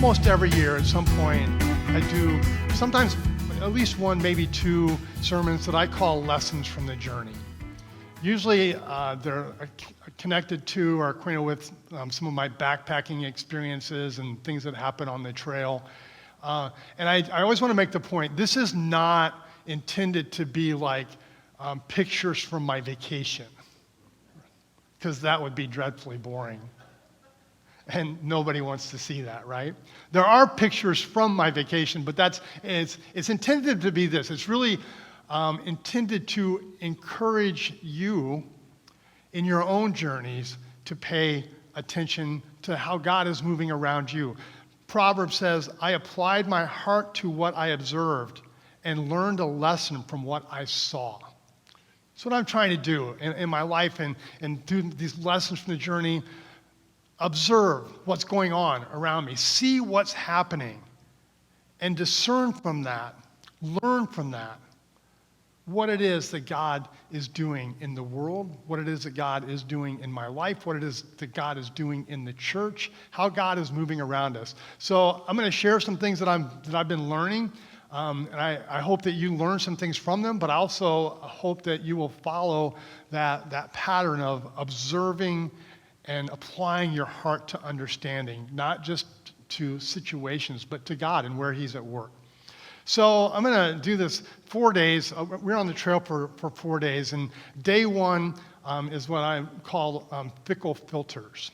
almost every year at some point, I do sometimes at least one, maybe two sermons that I call lessons from the journey. Usually they're connected to or acquainted with some of my backpacking experiences and things that happen on the trail. And I always want to make the point, this is not intended to be like pictures from my vacation, because that would be dreadfully boring. And nobody wants to see that, right? There are pictures from my vacation, but it's intended to be this. It's really intended to encourage you in your own journeys to pay attention to how God is moving around you. Proverbs says, I applied my heart to what I observed and learned a lesson from what I saw. That's what I'm trying to do in my life and through these lessons from the journey. Observe what's going on around me. See what's happening and discern from that, learn from that, what it is that God is doing in the world, what it is that God is doing in my life, what it is that God is doing in the church, how God is moving around us. So I'm going to share some things that I've been learning, and I hope that you learn some things from them, but I also hope that you will follow that pattern of observing and applying your heart to understanding, not just to situations, but to God and where He's at work. So I'm going to do this 4 days. We're on the trail for 4 days, and day one is what I call fickle filters.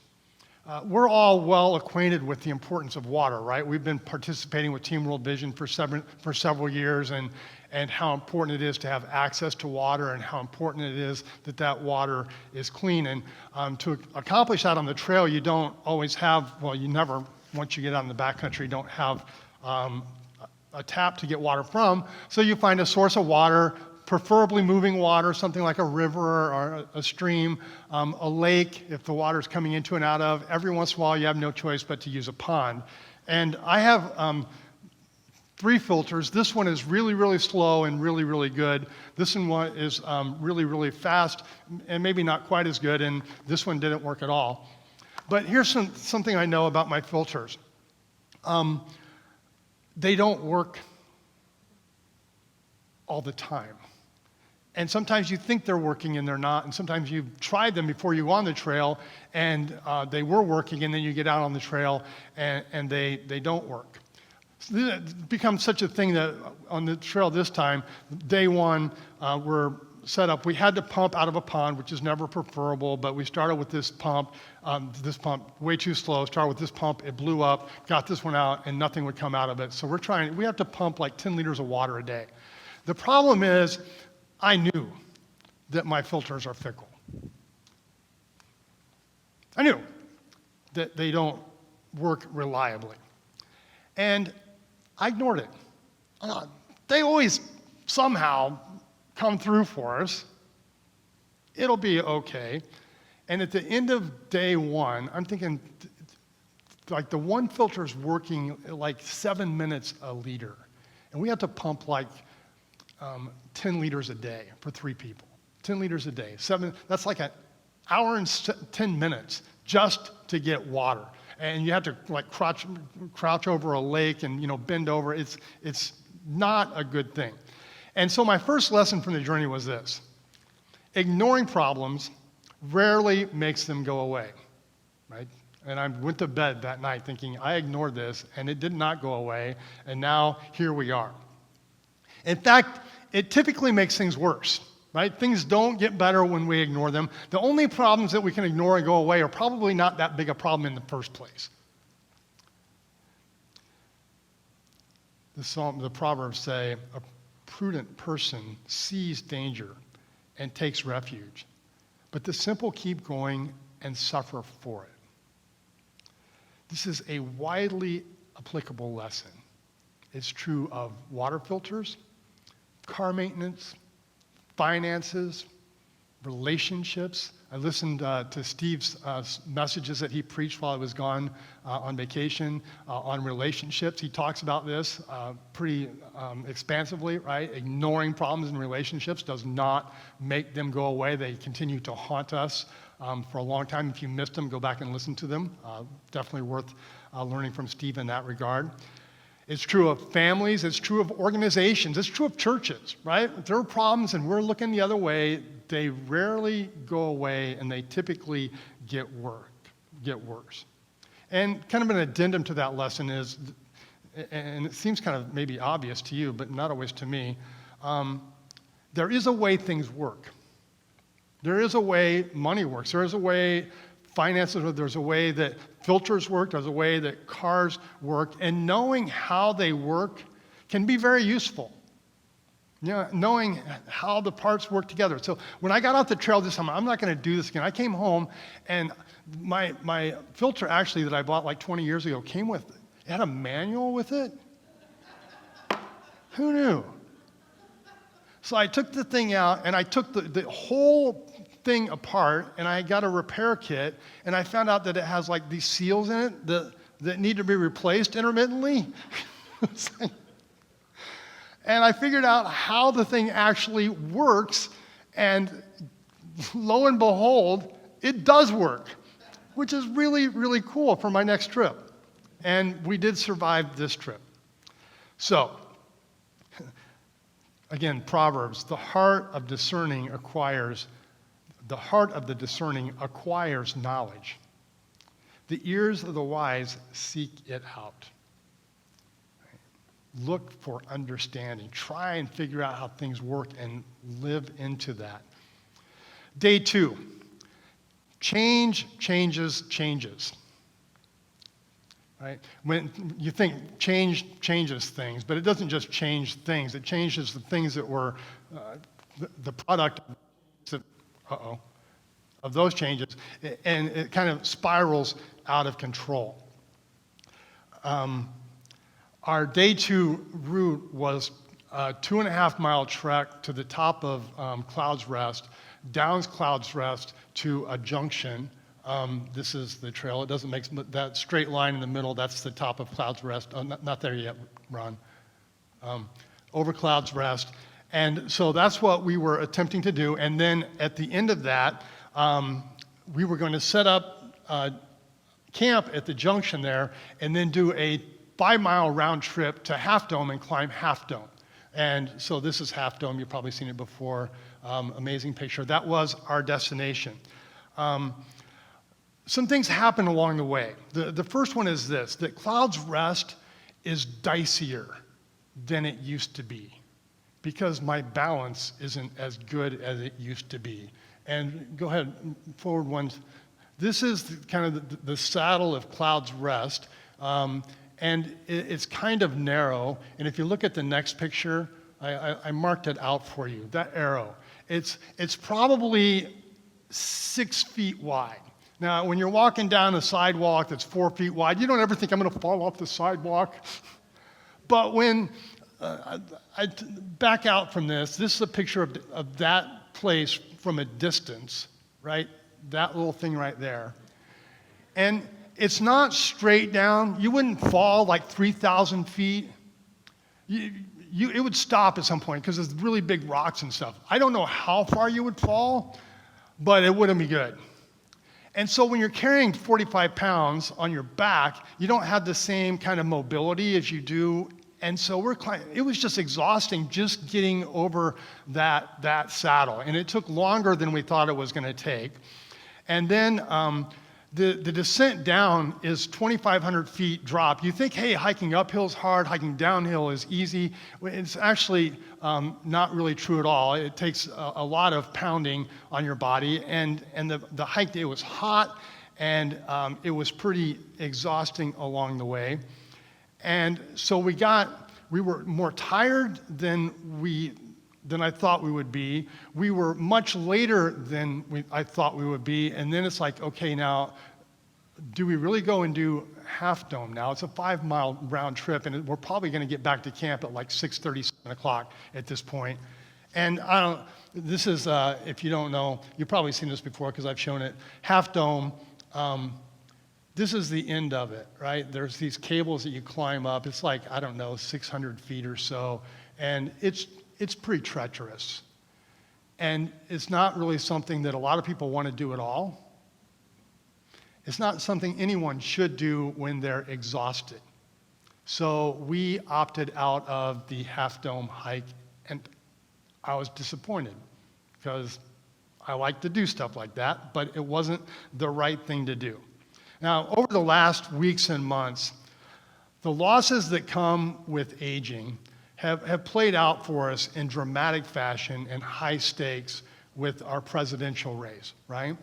We're all well acquainted with the importance of water, right? We've been participating with Team World Vision for several years, and how important it is to have access to water and how important it is that water is clean. And to accomplish that on the trail, you don't always have, you never, once you get out in the backcountry, don't have a tap to get water from. So you find a source of water, preferably moving water, something like a river or a stream, a lake, if the water's coming into and out of. Every once in a while, you have no choice but to use a pond. And I have 3 filters. This one is really, really slow and really, really good. This one is really, really fast and maybe not quite as good, and this one didn't work at all. But here's something I know about my filters. They don't work all the time. And sometimes you think they're working and they're not, and sometimes you've tried them before you go on the trail and they were working, and then you get out on the trail and they don't work. It becomes such a thing that on the trail this time, day one, we're set up. We had to pump out of a pond, which is never preferable, but we started with this pump way too slow. Started with this pump, it blew up, got this one out, and nothing would come out of it. So we have to pump like 10 liters of water a day. The problem is, I knew that my filters are fickle. I knew that they don't work reliably. And I ignored it. They always somehow come through for us. It'll be okay. And at the end of day one, I'm thinking, like the one filter's working like 7 minutes a liter. And we have to pump like 10 liters a day for 3 people. 10 liters a day. That's like an hour and 10 minutes just to get water. And you have to like crouch over a lake and bend over. It's not a good thing. And so my first lesson from the journey was this: ignoring problems rarely makes them go away, right? And I went to bed that night thinking I ignored this, and it did not go away, and now here we are. In fact, it typically makes things worse. Right? Things don't get better when we ignore them. The only problems that we can ignore and go away are probably not that big a problem in the first place. The Proverbs say, a prudent person sees danger and takes refuge, but the simple keep going and suffer for it. This is a widely applicable lesson. It's true of water filters, car maintenance, finances, relationships. I listened to Steve's messages that he preached while I was gone on vacation on relationships. He talks about this pretty expansively, right? Ignoring problems in relationships does not make them go away. They continue to haunt us for a long time. If you missed them, go back and listen to them. Definitely worth learning from Steve in that regard. It's true of families, it's true of organizations, it's true of churches, right? If there are problems and we're looking the other way, they rarely go away and they typically get worse. And kind of an addendum to that lesson is, and it seems kind of maybe obvious to you, but not always to me, there is a way things work. There is a way money works. There is a way finances work. There's a way that filters work. There's a way that cars work. And knowing how they work can be very useful. You know, knowing how the parts work together. So when I got off the trail this time, I'm not going to do this again. I came home, and my filter actually that I bought like 20 years ago came with, it had a manual with it. Who knew? So I took the thing out, and I took the whole thing apart, and I got a repair kit, and I found out that it has like these seals in it that need to be replaced intermittently. And I figured out how the thing actually works, and lo and behold, it does work, which is really, really cool for my next trip. And we did survive this trip. So, again, Proverbs, the heart of the discerning acquires knowledge. The ears of the wise seek it out. Look for understanding. Try and figure out how things work and live into that. Day 2, changes. Right? When you think change changes things, but it doesn't just change things. It changes the things that were the product of those changes, and it kind of spirals out of control. Our day 2 route was a 2.5-mile trek to the top of Clouds Rest, down Clouds Rest to a junction. This is the trail. It doesn't make that straight line in the middle. That's the top of Clouds Rest. Oh, not there yet, Ron. Over Clouds Rest. And so that's what we were attempting to do. And then at the end of that, we were going to set up camp at the junction there and then do a 5-mile round trip to Half Dome and climb Half Dome. And so this is Half Dome. You've probably seen it before. Amazing picture. That was our destination. Some things happened along the way. The first one is this, that Clouds Rest is dicier than it used to be because my balance isn't as good as it used to be. And go ahead, forward one. This is kind of the saddle of Clouds Rest. And it's kind of narrow. And if you look at the next picture, I marked it out for you, that arrow. It's probably 6 feet wide. Now, when you're walking down a sidewalk that's 4 feet wide, you don't ever think I'm going to fall off the sidewalk. But when I back out from this is a picture of that place from a distance, right? That little thing right there. And it's not straight down. You wouldn't fall like 3,000 feet. It would stop at some point because there's really big rocks and stuff. I don't know how far you would fall, but it wouldn't be good. And so when you're carrying 45 pounds on your back, you don't have the same kind of mobility as you do. And so it was just exhausting just getting over that saddle. And it took longer than we thought it was going to take. And then the descent down is 2,500 feet drop. You think, hey, hiking uphill is hard, hiking downhill is easy. It's actually not really true at all. It takes a lot of pounding on your body. And the hike, it was hot, and it was pretty exhausting along the way. And so we were more tired than I thought we would be. We were much later than I thought we would be. And then it's like, okay, now, do we really go and do Half Dome now? It's a 5-mile round trip, and we're probably going to get back to camp at like 6:30, 7 o'clock at this point. And this is, if you don't know, you've probably seen this before because I've shown it. Half Dome, this is the end of it, right? There's these cables that you climb up. It's like, 600 feet or so. And it's pretty treacherous. And it's not really something that a lot of people want to do at all. It's not something anyone should do when they're exhausted. So we opted out of the Half Dome hike, and I was disappointed because I like to do stuff like that, but it wasn't the right thing to do. Now, over the last weeks and months, the losses that come with aging have played out for us in dramatic fashion and high stakes with our presidential race, right?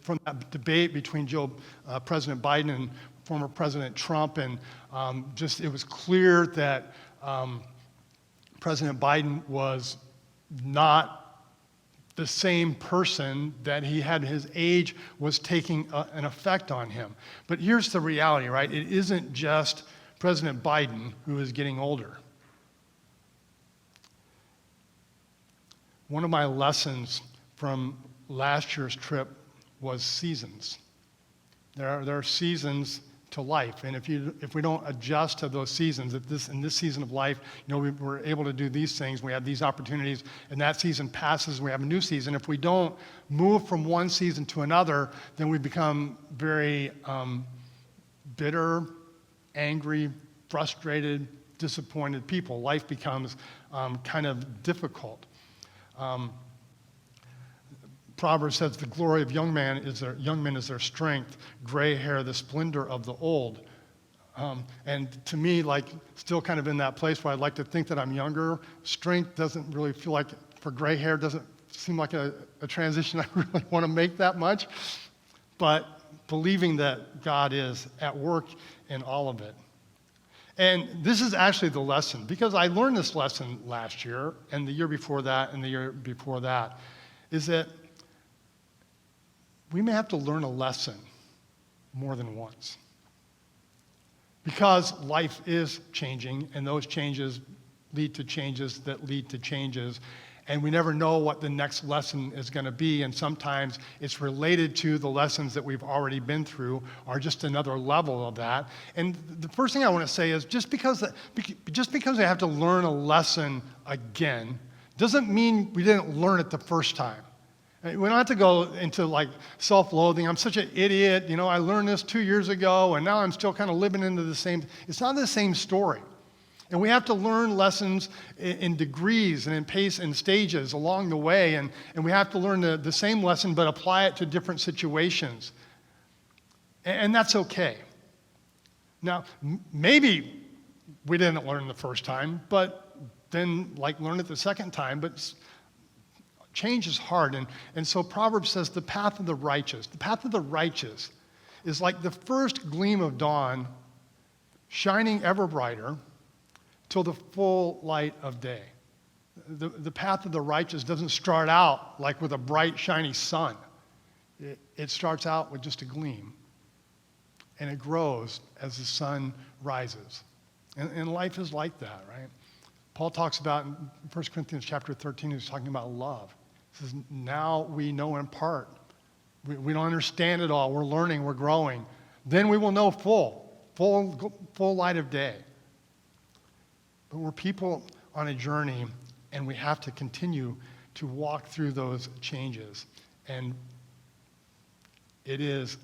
From that debate between President Biden and former President Trump, and it was clear that President Biden was not the same person, that he had, his age was taking an effect on him. But here's the reality, right? It isn't just President Biden who is getting older. One of my lessons from last year's trip was seasons. There are seasons to life, and if we don't adjust to those seasons, in this season of life, we're able to do these things, we have these opportunities, and that season passes, we have a new season. If we don't move from one season to another, then we become very bitter, angry, frustrated, disappointed people. Life becomes kind of difficult. Proverbs says the glory of young men is their strength, gray hair, the splendor of the old. And to me, still kind of in that place where I'd like to think that I'm younger, strength doesn't really feel like, for gray hair, doesn't seem like a transition I really want to make that much. But believing that God is at work in all of it. And this is actually the lesson, because I learned this lesson last year, and the year before that, and the year before that, is that we may have to learn a lesson more than once. Because life is changing, and those changes lead to changes that lead to changes, and we never know what the next lesson is going to be, and sometimes it's related to the lessons that we've already been through, or just another level of that. And the first thing I want to say is just because we have to learn a lesson again doesn't mean we didn't learn it the first time. We don't have to go into self-loathing. I'm such an idiot. I learned this 2 years ago, and now I'm still kind of living into the same. It's not the same story. And we have to learn lessons in degrees and in pace and stages along the way. And we have to learn the same lesson, but apply it to different situations. And that's okay. Now, maybe we didn't learn the first time, but then learn it the second time. But change is hard, and so Proverbs says the path of the righteous is like the first gleam of dawn, shining ever brighter till the full light of day. The path of the righteous doesn't start out with a bright, shiny sun. It starts out with just a gleam, and it grows as the sun rises. And life is like that, right? Paul talks about in 1 Corinthians chapter 13, he's talking about love. He says, now we know in part. We don't understand it all. We're learning, we're growing. Then we will know full light of day. But we're people on a journey, and we have to continue to walk through those changes. And it is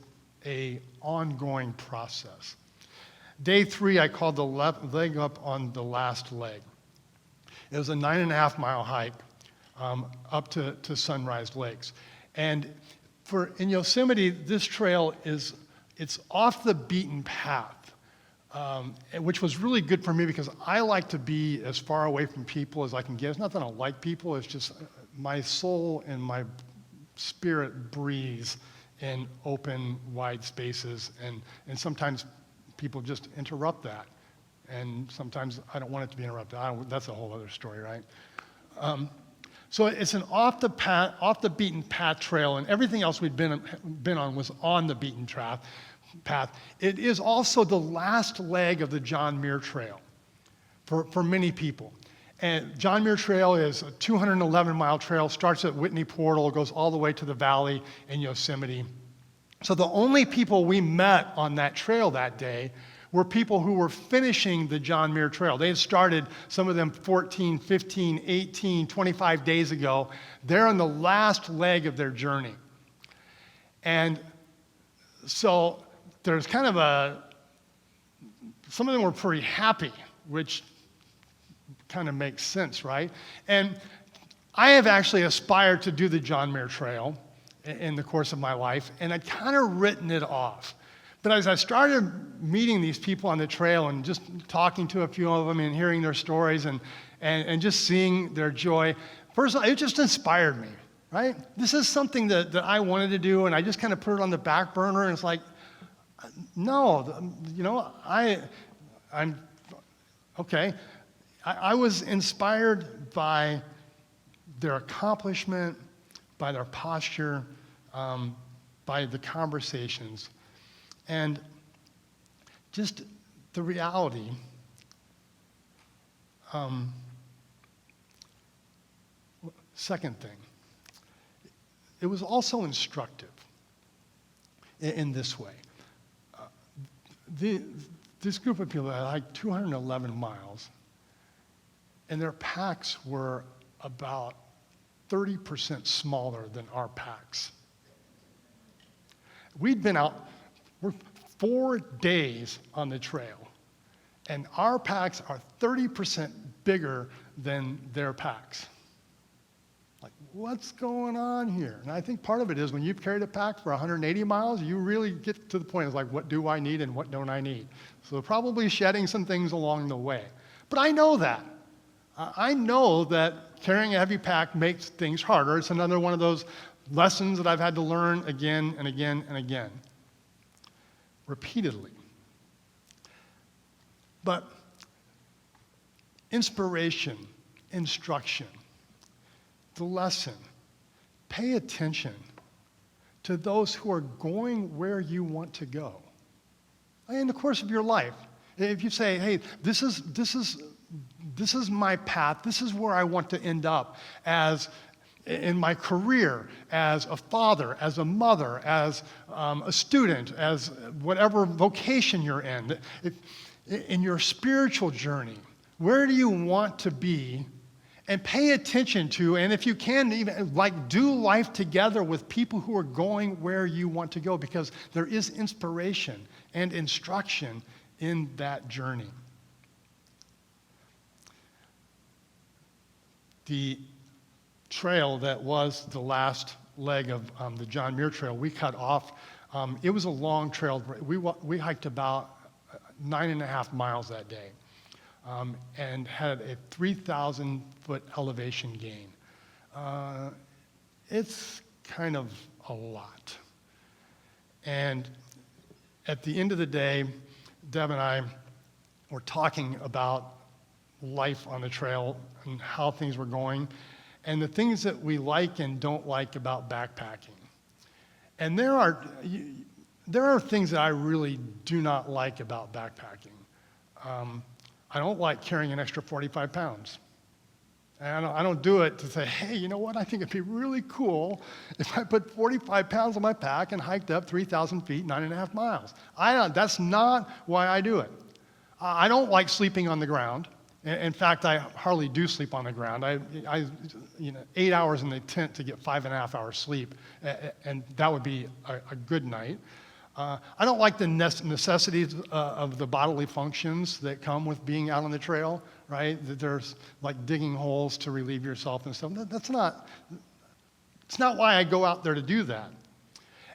an ongoing process. Day 3, I called the leg up on the last leg. It was a 9.5-mile hike up to Sunrise Lakes. And in Yosemite, this trail it's off the beaten path, which was really good for me because I like to be as far away from people as I can get. It's not that I don't like people, it's just my soul and my spirit breathes in open, wide spaces, and sometimes people just interrupt that. And sometimes I don't want it to be interrupted. That's a whole other story, right? So it's an off the beaten path trail, and everything else we'd been on was on the beaten path. It is also the last leg of the John Muir Trail for many people. And John Muir Trail is a 211-mile trail, starts at Whitney Portal, goes all the way to the valley in Yosemite. So the only people we met on that trail that day were people who were finishing the John Muir Trail. They had started, some of them 14, 15, 18, 25 days ago. They're on the last leg of their journey. And So there's kind of some of them were pretty happy, which kind of makes sense, right? And I have actually aspired to do the John Muir Trail in the course of my life, and I'd kind of written it off. But as I started meeting these people on the trail and just talking to a few of them and hearing their stories and just seeing their joy, first of all, it just inspired me, right? This is something that I wanted to do, and I just kind of put it on the back burner, and it's like, no, I'm okay. I was inspired by their accomplishment, by their posture, by the conversations, and just the reality. Second thing, it was also instructive in this way. This group of people had like 211 miles, and their packs were about 30% smaller than our packs. We'd been out, we're 4 days on the trail, and our packs are 30% bigger than their packs. Like, what's going on here? And I think part of it is when you've carried a pack for 180 miles, you really get to the point of like, what do I need and what don't I need? So probably shedding some things along the way. But I know that. I know that carrying a heavy pack makes things harder. It's another one of those lessons that I've had to learn again and again and again, repeatedly. But inspiration, instruction, the lesson, pay attention to those who are going where you want to go. In the course of your life, if you say, hey, this is my path, this is where I want to end up as in my career, as a father, as a mother, as a student, as whatever vocation you're in your spiritual journey, where do you want to be? And pay attention to, and if you can, even like do life together with people who are going where you want to go, because there is inspiration and instruction in that journey. The trail that was the last leg of the John Muir Trail, we cut off. It was a long trail. We hiked about 9.5 miles that day. And had a 3,000-foot elevation gain. It's kind of a lot. And at the end of the day, Deb and I were talking about life on the trail and how things were going, and the things that we like and don't like about backpacking. And there are things that I really do not like about backpacking. I don't like carrying an extra 45 pounds. And I don't do it to say, hey, you know what? I think it'd be really cool if I put 45 pounds on my pack and hiked up 3,000 feet, 9.5 miles. That's not why I do it. I don't like sleeping on the ground. In fact, I hardly do sleep on the ground. I 8 hours in the tent to get 5.5 hours sleep, and that would be a good night. I don't like the necessities of the bodily functions that come with being out on the trail, right? That there's like digging holes to relieve yourself and stuff. It's not why I go out there to do that.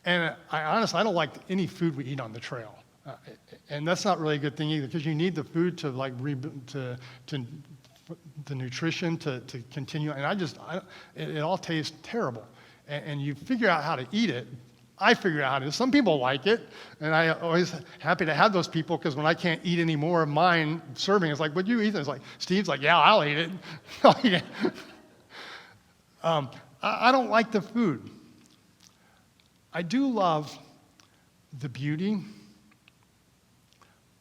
And I don't like any food we eat on the trail. And that's not really a good thing either, because you need the food to like the nutrition to continue. And it all tastes terrible. And you figure out how to eat it. I figure out how to. Some people like it, and I always happy to have those people, because when I can't eat any more of mine serving, it's like, would you eat it? It's like, Steve's like, yeah, I'll eat it. I don't like the food. I do love the beauty.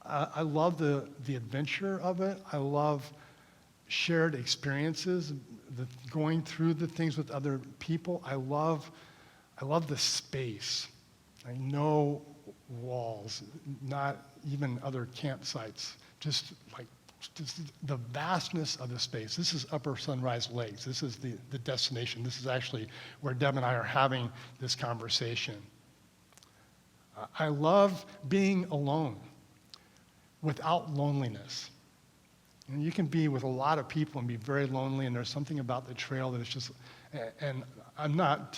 I love the adventure of it. I love shared experiences, going through the things with other people. I love the space. No walls, not even other campsites, just the vastness of the space. This is Upper Sunrise Lakes. This is the destination. This is actually where Deb and I are having this conversation. I love being alone without loneliness. And you can be with a lot of people and be very lonely, and there's something about the trail that is just, and I'm not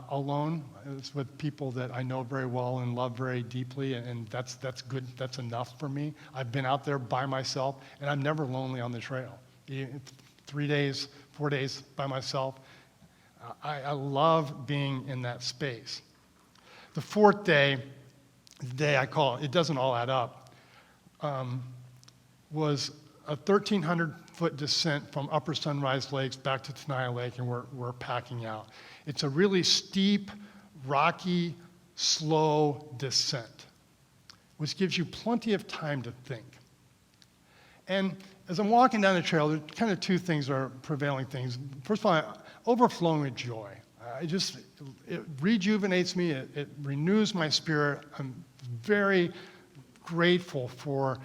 alone. It's with people that I know very well and love very deeply, and that's good. That's enough for me. I've been out there by myself, and I'm never lonely on the trail. 3 days, 4 days by myself. I love being in that space. The fourth day, the day I call it doesn't all add up, was a 1,300-foot descent from Upper Sunrise Lakes back to Tenaya Lake, and we're packing out. It's a really steep, rocky, slow descent, which gives you plenty of time to think. And as I'm walking down the trail, there's kind of two things are prevailing things. First of all, overflowing with joy. It rejuvenates me, it renews my spirit. I'm very grateful for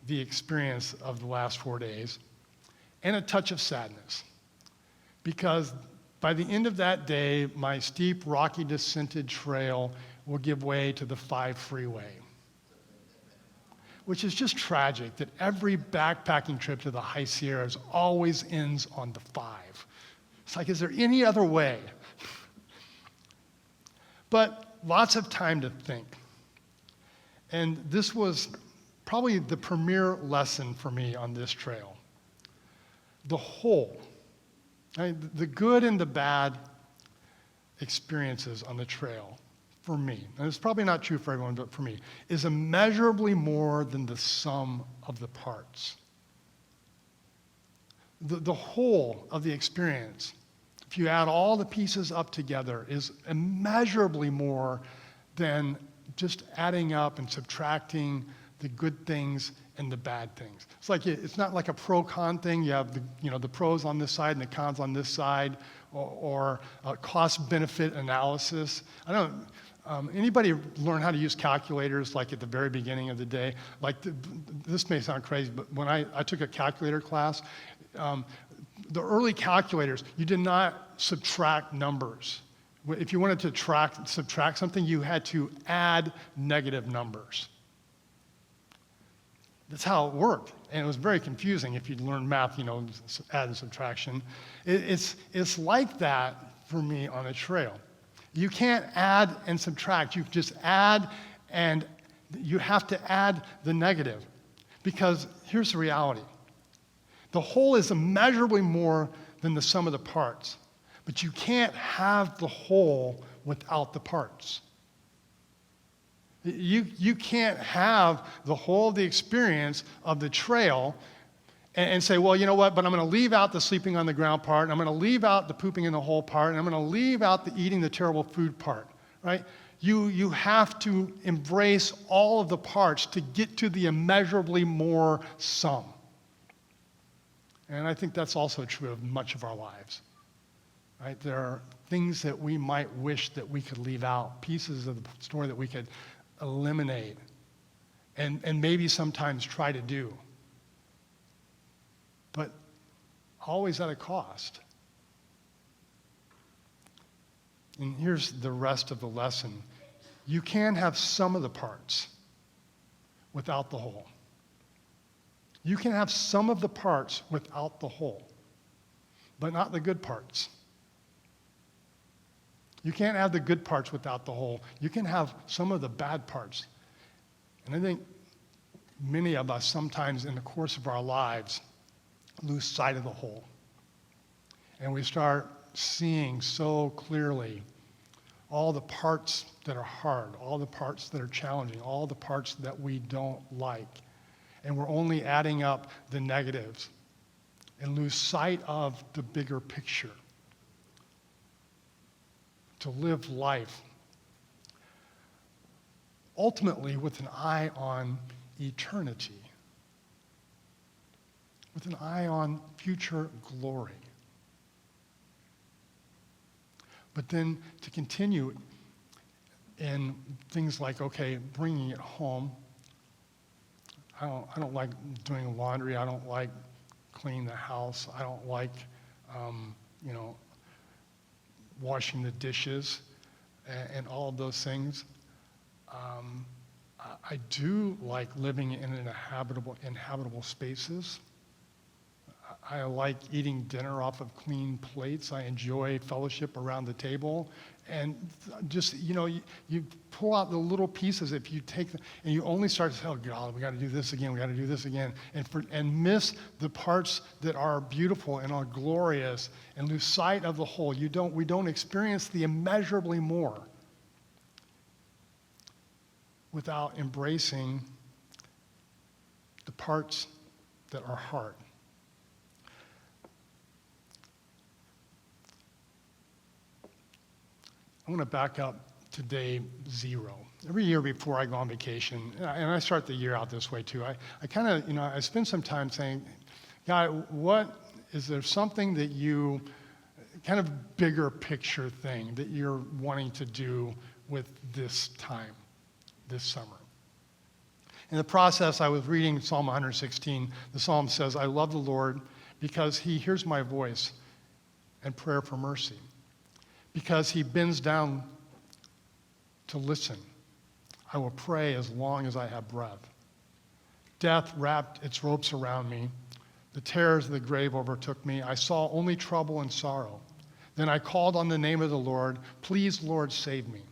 the experience of the last 4 days, and a touch of sadness. Because by the end of that day, my steep, rocky, descented trail will give way to the 5 freeway, which is just tragic that every backpacking trip to the High Sierras always ends on the 5. It's like, is there any other way? But lots of time to think. And this was probably the premier lesson for me on this trail. The whole, right? The good and the bad experiences on the trail for me, and it's probably not true for everyone, but for me, is immeasurably more than the sum of the parts. The whole of the experience, if you add all the pieces up together, is immeasurably more than just adding up and subtracting the good things and the bad things. It's not like a pro-con thing. You have the pros on this side and the cons on this side, or a cost-benefit analysis. I don't. Anybody learn how to use calculators like at the very beginning of the day? This may sound crazy, but when I took a calculator class, the early calculators, you did not subtract numbers. If you wanted to subtract something, you had to add negative numbers. That's how it worked, and it was very confusing if you'd learned math, add and subtraction. It's like that for me on a trail. You can't add and subtract. You just add, and you have to add the negative, because here's the reality. The whole is immeasurably more than the sum of the parts, but you can't have the whole without the parts. You can't have the whole of the experience of the trail and say, well, you know what, but I'm going to leave out the sleeping on the ground part, and I'm going to leave out the pooping in the hole part, and I'm going to leave out the eating the terrible food part, right? You have to embrace all of the parts to get to the immeasurably more sum. And I think that's also true of much of our lives, right? There are things that we might wish that we could leave out, pieces of the story that we could eliminate, and maybe sometimes try to do, but always at a cost. And here's the rest of the lesson. You can have some of the parts without the whole. You can have some of the parts without the whole, but not the good parts. You can't have the good parts without the whole. You can have some of the bad parts. And I think many of us sometimes in the course of our lives lose sight of the whole. And we start seeing so clearly all the parts that are hard, all the parts that are challenging, all the parts that we don't like. And we're only adding up the negatives and lose sight of the bigger picture. To live life ultimately with an eye on eternity, with an eye on future glory. But then to continue in things like, okay, bringing it home. I don't like doing laundry. I don't like cleaning the house. I don't like, washing the dishes and all of those things. I do like living in inhabitable spaces. I like eating dinner off of clean plates. I enjoy fellowship around the table. And just, you pull out the little pieces. If you take them and you only start to say, oh God, we got to do this again, we got to do this again, and miss the parts that are beautiful and are glorious and lose sight of the whole. We don't experience the immeasurably more without embracing the parts that are hard. I want to back up to day 0. Every year before I go on vacation, and I start the year out this way too, I kind of, I spend some time saying, God, is there something that you, kind of bigger picture thing that you're wanting to do with this time, this summer? In the process, I was reading Psalm 116. The psalm says, I love the Lord because he hears my voice and prayer for mercy, because he bends down to listen. I will pray as long as I have breath. Death wrapped its ropes around me. The terrors of the grave overtook me. I saw only trouble and sorrow. Then I called on the name of the Lord. Please, Lord, save me.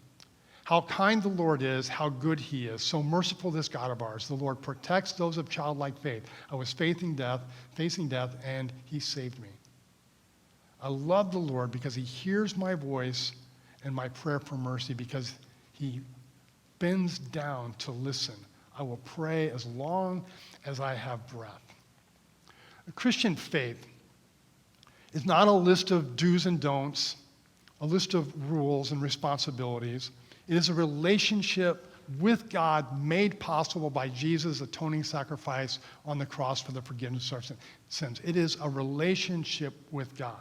How kind the Lord is, how good he is. So merciful, this God of ours. The Lord protects those of childlike faith. I was facing death, and he saved me. I love the Lord because he hears my voice and my prayer for mercy, because he bends down to listen. I will pray as long as I have breath. A Christian faith is not a list of do's and don'ts, a list of rules and responsibilities. It is a relationship with God made possible by Jesus' atoning sacrifice on the cross for the forgiveness of our sins. It is a relationship with God.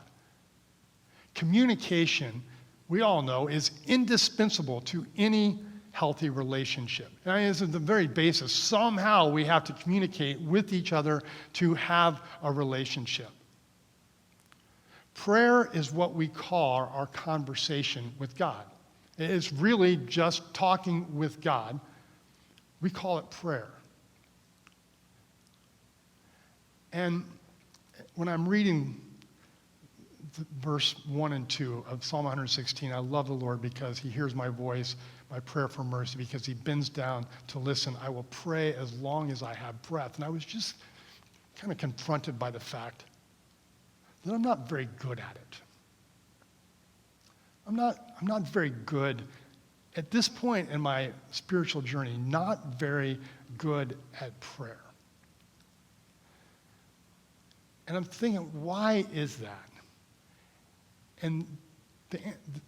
Communication, we all know, is indispensable to any healthy relationship. And it's at the very basis. Somehow we have to communicate with each other to have a relationship. Prayer is what we call our conversation with God. It's really just talking with God. We call it prayer. And when I'm reading verse 1 and 2 of Psalm 116, I love the Lord because he hears my voice, my prayer for mercy, because he bends down to listen. I will pray as long as I have breath. And I was just kind of confronted by the fact that I'm not very good at it. I'm not very good at this point in my spiritual journey, not very good at prayer. And I'm thinking, why is that? And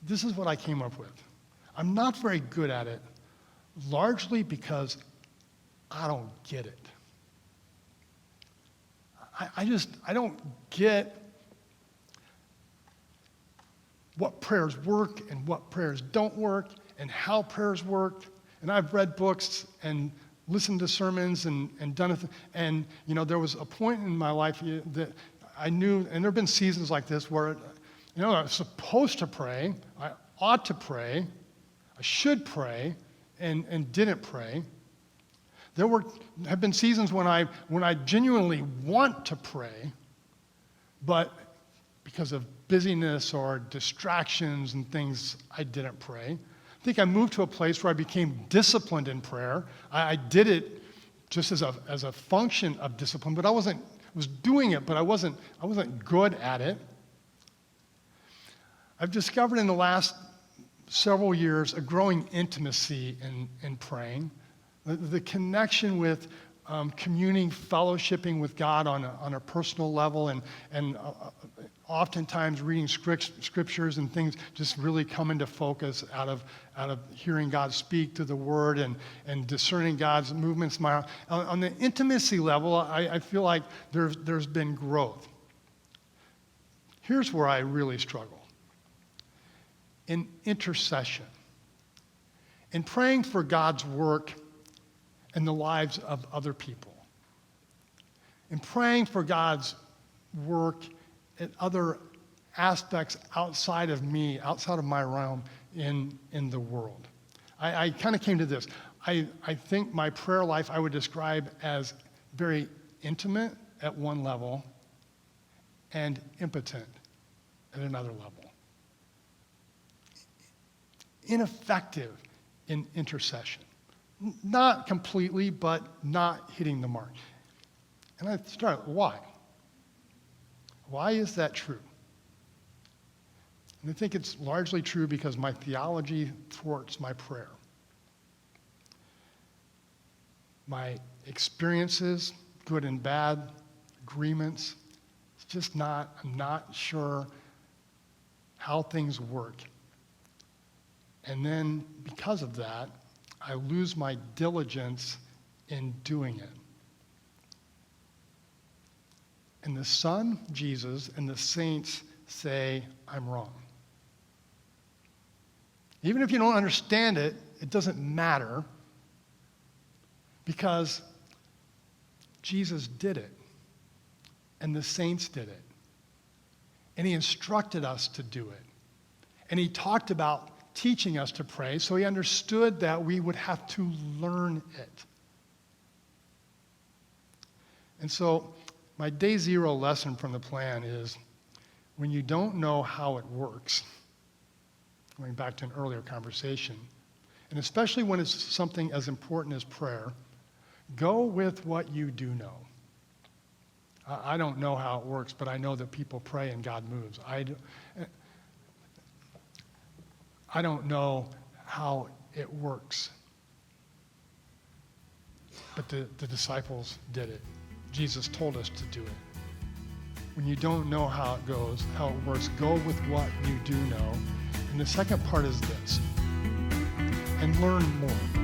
this is what I came up with. I'm not very good at it, largely because I don't get it. I don't get what prayers work and what prayers don't work and how prayers work. And I've read books and listened to sermons and done it. And, there was a point in my life that I knew, and there have been seasons like this where, I was supposed to pray, I ought to pray, I should pray, and didn't pray. There have been seasons when I genuinely want to pray, but because of busyness or distractions and things, I didn't pray. I think I moved to a place where I became disciplined in prayer. I did it just as a function of discipline, but I was doing it, but I wasn't good at it. I've discovered in the last several years a growing intimacy in praying, the connection with communing, fellowshipping with God on a personal level, and oftentimes reading scriptures and things just really come into focus out of hearing God speak through the Word and discerning God's movements. On the intimacy level, I feel like there's been growth. Here's where I really struggle. In intercession, in praying for God's work in the lives of other people, in praying for God's work in other aspects outside of me, outside of my realm in the world. I kind of came to this. I think my prayer life I would describe as very intimate at one level and impotent at another level. Ineffective in intercession. Not completely, but not hitting the mark. And I started, why? Why is that true? And I think it's largely true because my theology thwarts my prayer. My experiences, good and bad, agreements, it's just not, I'm not sure how things work. And then because of that, I lose my diligence in doing it. And the Son, Jesus, and the saints say, I'm wrong. Even if you don't understand it, it doesn't matter because Jesus did it, and the saints did it, and he instructed us to do it, and he talked about teaching us to pray, so he understood that we would have to learn it. And so my day zero lesson from the plan is when you don't know how it works, going back to an earlier conversation, and especially when it's something as important as prayer, go with what you do know. I don't know how it works, but I know that people pray and God moves. I don't know how it works, but the disciples did it. Jesus told us to do it. When you don't know how it goes, how it works, go with what you do know. And the second part is this, and learn more.